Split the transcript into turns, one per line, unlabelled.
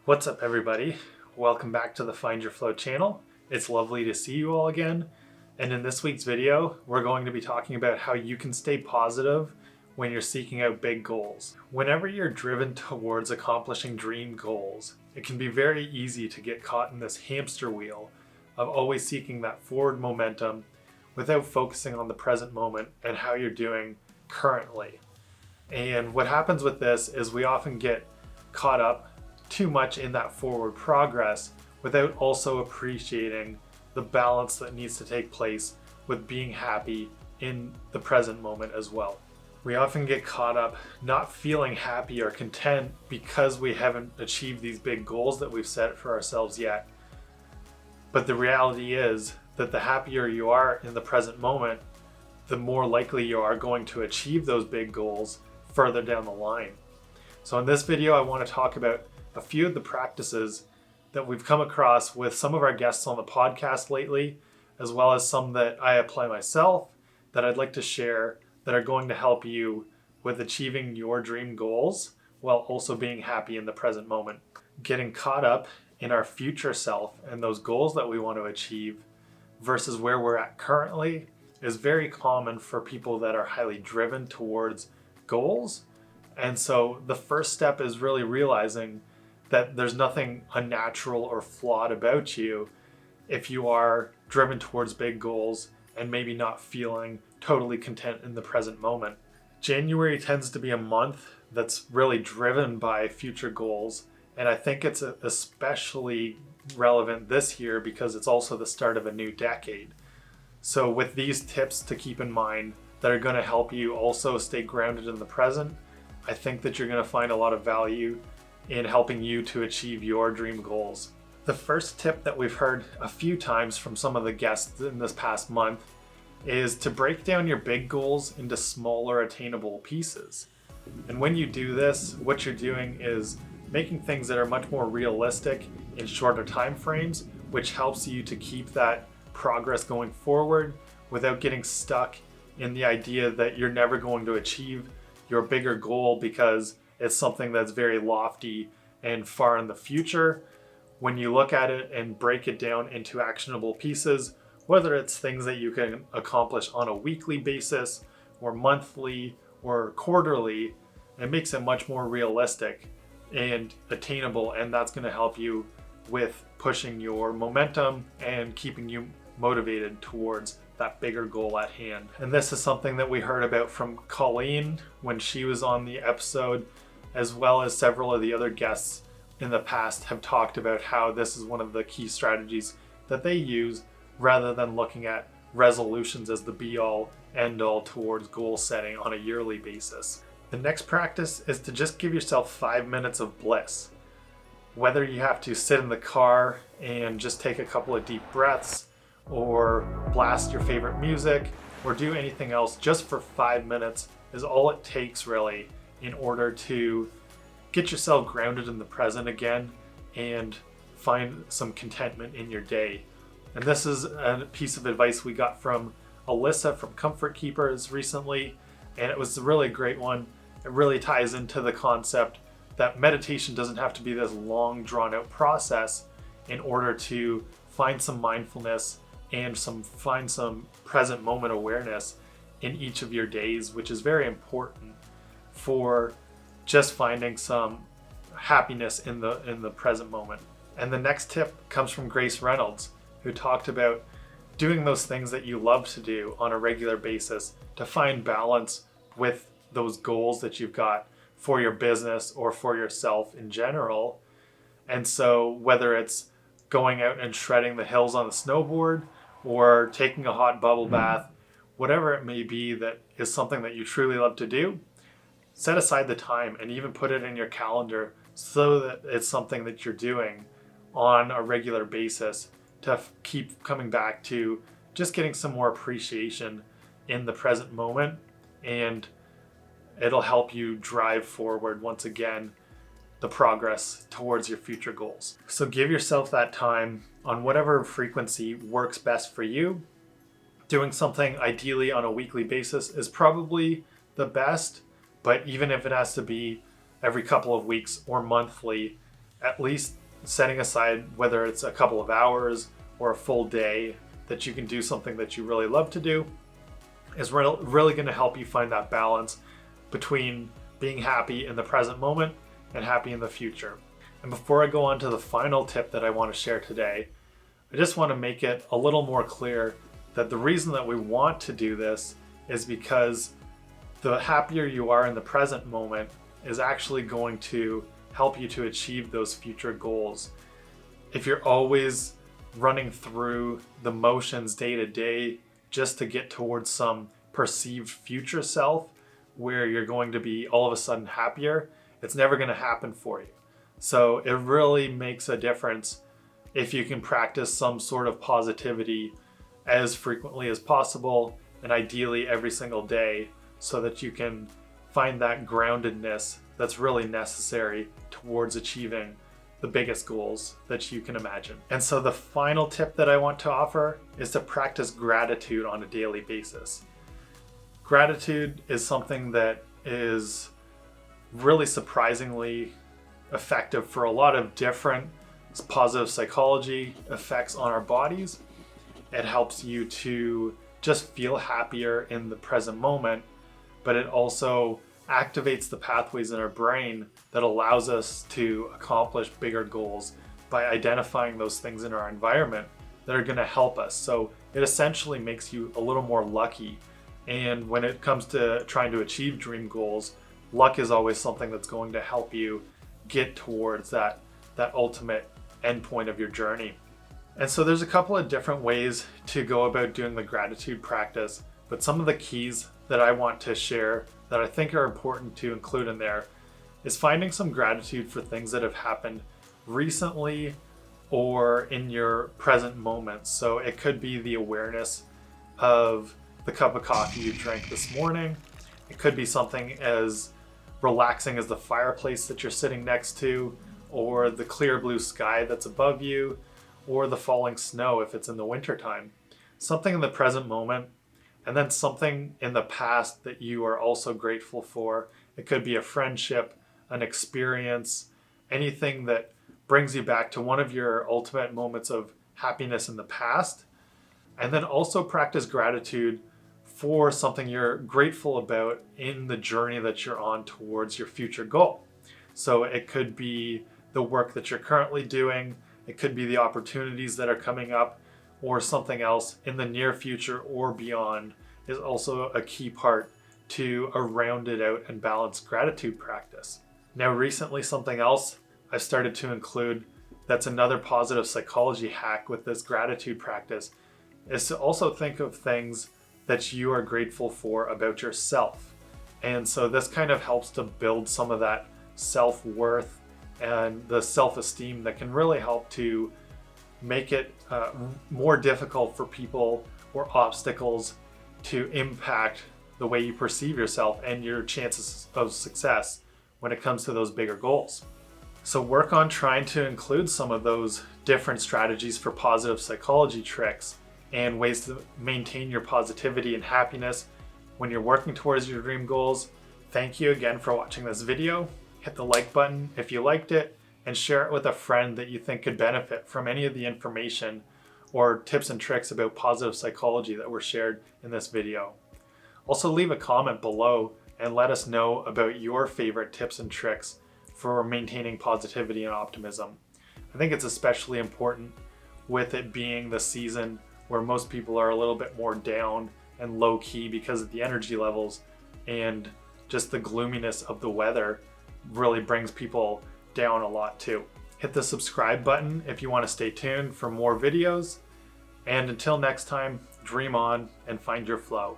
What's up, everybody? Welcome back to the Find Your Flow channel. It's lovely to see you all again. And in this week's video, we're going to be talking about how you can stay positive when you're seeking out big goals. Whenever you're driven towards accomplishing dream goals, it can be very easy to get caught in this hamster wheel of always seeking that forward momentum without focusing on the present moment and how you're doing currently. And what happens with this is we often get caught up too much in that forward progress without also appreciating the balance that needs to take place with being happy in the present moment as well. We often get caught up not feeling happy or content because we haven't achieved these big goals that we've set for ourselves yet. But the reality is that the happier you are in the present moment, the more likely you are going to achieve those big goals further down the line. So in this video, I want to talk about a few of the practices that we've come across with some of our guests on the podcast lately, as well as some that I apply myself that I'd like to share that are going to help you with achieving your dream goals while also being happy in the present moment. Getting caught up in our future self and those goals that we want to achieve versus where we're at currently is very common for people that are highly driven towards goals. And so the first step is really realizing that there's nothing unnatural or flawed about you if you are driven towards big goals and maybe not feeling totally content in the present moment. January tends to be a month that's really driven by future goals, and I think it's especially relevant this year because it's also the start of a new decade. So with these tips to keep in mind that are going to help you also stay grounded in the present, I think that you're going to find a lot of value in helping you to achieve your dream goals. The first tip that we've heard a few times from some of the guests in this past month is to break down your big goals into smaller attainable pieces. And when you do this, what you're doing is making things that are much more realistic in shorter time frames, which helps you to keep that progress going forward without getting stuck in the idea that you're never going to achieve your bigger goal because it's something that's very lofty and far in the future. When you look at it and break it down into actionable pieces, whether it's things that you can accomplish on a weekly basis or monthly or quarterly, it makes it much more realistic and attainable, and that's going to help you with pushing your momentum and keeping you motivated towards that bigger goal at hand. And this is something that we heard about from Colleen when she was on the episode, as well as several of the other guests in the past have talked about how this is one of the key strategies that they use rather than looking at resolutions as the be-all, end-all towards goal setting on a yearly basis. The next practice is to just give yourself 5 minutes of bliss. Whether you have to sit in the car and just take a couple of deep breaths, or blast your favorite music, or do anything else, just for 5 minutes is all it takes really in order to get yourself grounded in the present again and find some contentment in your day. And this is a piece of advice we got from Alyssa from Comfort Keepers recently, and it was a really great one. It really ties into the concept that meditation doesn't have to be this long, drawn-out process in order to find some mindfulness and find some present moment awareness in each of your days, which is very important for just finding some happiness in the present moment. And the next tip comes from Grace Reynolds, who talked about doing those things that you love to do on a regular basis to find balance with those goals that you've got for your business or for yourself in general. And so whether it's going out and shredding the hills on the snowboard or taking a hot bubble bath, whatever it may be that is something that you truly love to do, set aside the time and even put it in your calendar so that it's something that you're doing on a regular basis to keep coming back to just getting some more appreciation in the present moment, and it'll help you drive forward once again the progress towards your future goals. So give yourself that time on whatever frequency works best for you. Doing something ideally on a weekly basis is probably the best, but even if it has to be every couple of weeks or monthly, at least setting aside, whether it's a couple of hours or a full day, that you can do something that you really love to do, is really going to help you find that balance between being happy in the present moment and happy in the future. And before I go on to the final tip that I want to share today, I just want to make it a little more clear that the reason that we want to do this is because the happier you are in the present moment is actually going to help you to achieve those future goals. If you're always running through the motions day to day just to get towards some perceived future self where you're going to be all of a sudden happier, it's never going to happen for you. So it really makes a difference if you can practice some sort of positivity as frequently as possible, and ideally every single day, so that you can find that groundedness that's really necessary towards achieving the biggest goals that you can imagine. And so the final tip that I want to offer is to practice gratitude on a daily basis. Gratitude is something that is really surprisingly effective for a lot of different positive psychology effects on our bodies. It helps you to just feel happier in the present moment, but it also activates the pathways in our brain that allows us to accomplish bigger goals by identifying those things in our environment that are going to help us. So it essentially makes you a little more lucky. And when it comes to trying to achieve dream goals, luck is always something that's going to help you get towards that ultimate endpoint of your journey. And so there's a couple of different ways to go about doing the gratitude practice, but some of the keys that I want to share that I think are important to include in there is finding some gratitude for things that have happened recently or in your present moments. So it could be the awareness of the cup of coffee you drank this morning. It could be something as relaxing as the fireplace that you're sitting next to, or the clear blue sky that's above you, or the falling snow if it's in the wintertime. Something in the present moment, and then something in the past that you are also grateful for. It could be a friendship, an experience, anything that brings you back to one of your ultimate moments of happiness in the past. And then also practice gratitude for something you're grateful about in the journey that you're on towards your future goal. So it could be the work that you're currently doing, it could be the opportunities that are coming up, or something else in the near future or beyond is also a key part to a rounded out and balanced gratitude practice. Now, recently, something else I've started to include that's another positive psychology hack with this gratitude practice is to also think of things that you are grateful for about yourself. And so this kind of helps to build some of that self-worth and the self-esteem that can really help to make it more difficult for people or obstacles to impact the way you perceive yourself and your chances of success when it comes to those bigger goals. So work on trying to include some of those different strategies for positive psychology tricks and ways to maintain your positivity and happiness when you're working towards your dream goals. Thank you again for watching this video. Hit the like button if you liked it, and share it with a friend that you think could benefit from any of the information or tips and tricks about positive psychology that were shared in this video. Also, leave a comment below and let us know about your favorite tips and tricks for maintaining positivity and optimism. I think it's especially important with it being the season where most people are a little bit more down and low key because of the energy levels, and just the gloominess of the weather really brings people down a lot too. Hit the subscribe button if you want to stay tuned for more videos. And until next time, dream on and find your flow.